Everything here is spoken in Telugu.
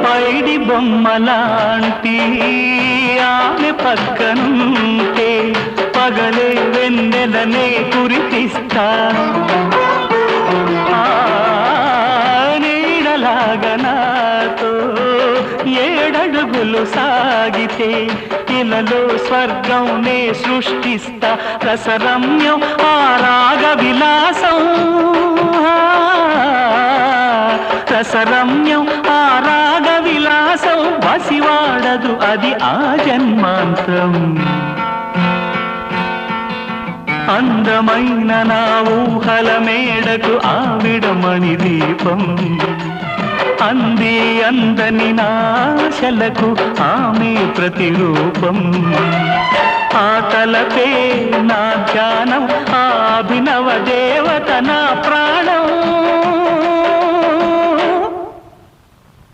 పైడి బొమ్మలాంటి ఆమె పక్కనుంటే పగలే వెన్నెలనే కురిపిస్తా నీడలాగా నాతో ఏడడుగులు సాగితే ఇలలో స్వర్గం నే సృష్టిస్తా రసరమ్యం ఆ రాగ విలాసం రసరమ్యం ఆ రాగ విలాసం వసివాడదు అది ఆ జన్మాంతం అందమైన నా ఊహల మేడకు ఆవిడమణి దీపం అంది అందని నాశలకు ఆమె ప్రతిరూపం ఆ తలపే నా ధ్యానం ఆ అభినవ దేవత నా ప్రాణం